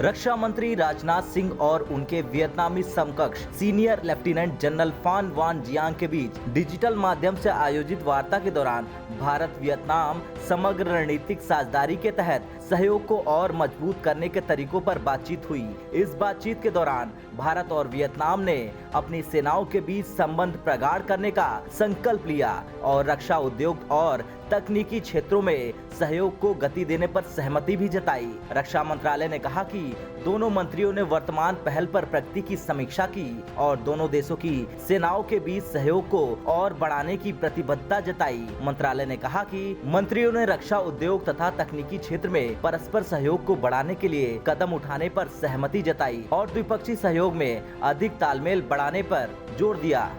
रक्षा मंत्री राजनाथ सिंह और उनके वियतनामी समकक्ष सीनियर लेफ्टिनेंट जनरल फान वान जियांग के बीच डिजिटल माध्यम से आयोजित वार्ता के दौरान भारत वियतनाम समग्र रणनीतिक साझेदारी के तहत सहयोग को और मजबूत करने के तरीकों पर बातचीत हुई। इस बातचीत के दौरान भारत और वियतनाम ने अपनी सेनाओं के बीच संबंध प्रगाढ़ करने का संकल्प लिया और रक्षा उद्योग और तकनीकी क्षेत्रों में सहयोग को गति देने पर सहमति भी जताई। रक्षा मंत्रालय ने कहा कि दोनों मंत्रियों ने वर्तमान पहल पर प्रगति की समीक्षा की और दोनों देशों की सेनाओं के बीच सहयोग को और बढ़ाने की प्रतिबद्धता जताई। मंत्रालय ने कहा कि मंत्रियों ने रक्षा उद्योग तथा तकनीकी क्षेत्र में परस्पर सहयोग को बढ़ाने के लिए कदम उठाने पर सहमति जताई और द्विपक्षीय सहयोग में अधिक तालमेल बढ़ाने पर जोर दिया।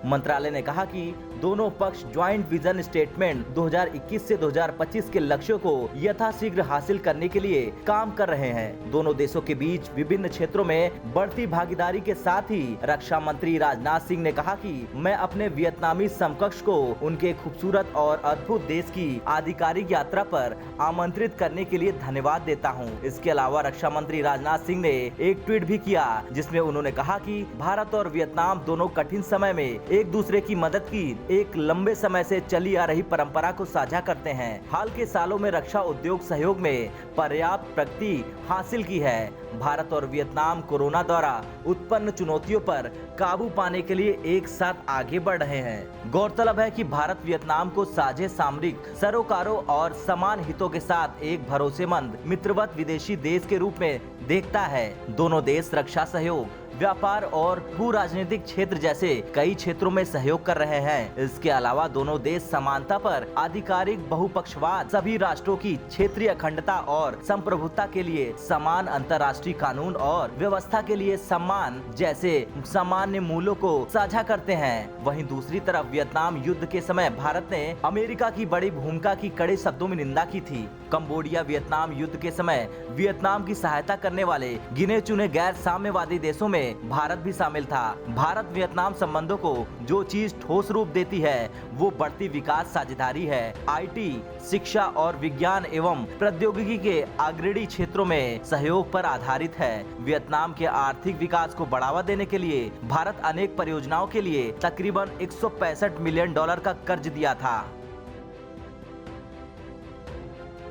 मंत्रालय ने कहा कि दोनों पक्ष ज्वाइंट विजन स्टेटमेंट 2021 से 2025 के लक्ष्यों को यथाशीघ्र हासिल करने के लिए काम कर रहे हैं। दोनों देशों के बीच विभिन्न क्षेत्रों में बढ़ती भागीदारी के साथ ही रक्षा मंत्री राजनाथ सिंह ने कहा कि मैं अपने वियतनामी समकक्ष को उनके खूबसूरत और अद्भुत देश की आधिकारिक यात्रा पर आमंत्रित करने के लिए धन्यवाद देता हूं। इसके अलावा रक्षा मंत्री राजनाथ सिंह ने एक ट्वीट भी किया जिसमें उन्होंने कहा कि भारत और वियतनाम दोनों कठिन समय में एक दूसरे की मदद की एक लंबे समय से चली आ रही परंपरा को साझा करते हैं। हाल के सालों में रक्षा उद्योग सहयोग में पर्याप्त प्रगति हासिल की है। भारत और वियतनाम कोरोना द्वारा उत्पन्न चुनौतियों पर काबू पाने के लिए एक साथ आगे बढ़ रहे हैं। गौरतलब है कि भारत वियतनाम को साझे सामरिक सरोकारों और समान हितों के साथ एक भरोसेमंद मित्रवत विदेशी देश के रूप में देखता है। दोनों देश रक्षा सहयोग, व्यापार और भू राजनीतिक क्षेत्र जैसे कई क्षेत्रों में सहयोग कर रहे हैं। इसके अलावा दोनों देश समानता पर आधिकारिक बहुपक्षवाद, सभी राष्ट्रों की क्षेत्रीय अखंडता और संप्रभुता के लिए समान अंतर्राष्ट्रीय कानून और व्यवस्था के लिए सम्मान जैसे सामान्य मूल्यों को साझा करते हैं। वहीं दूसरी तरफ वियतनाम युद्ध के समय भारत ने अमेरिका की बड़ी भूमिका की कड़े शब्दों में निंदा की थी। कंबोडिया वियतनाम युद्ध के समय वियतनाम की सहायता करने वाले गिने चुने गैर साम्यवादी देशों में भारत भी शामिल था। भारत वियतनाम संबंधों को जो चीज ठोस रूप देती है वो बढ़ती विकास साझेदारी है। आईटी, शिक्षा और विज्ञान एवं प्रौद्योगिकी के अग्रणी क्षेत्रों में सहयोग पर आधारित है। वियतनाम के आर्थिक विकास को बढ़ावा देने के लिए भारत अनेक परियोजनाओं के लिए तकरीबन $165 मिलियन का कर्ज दिया था।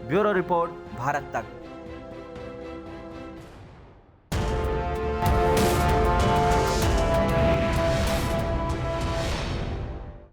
ब्यूरो रिपोर्ट, भारत तक।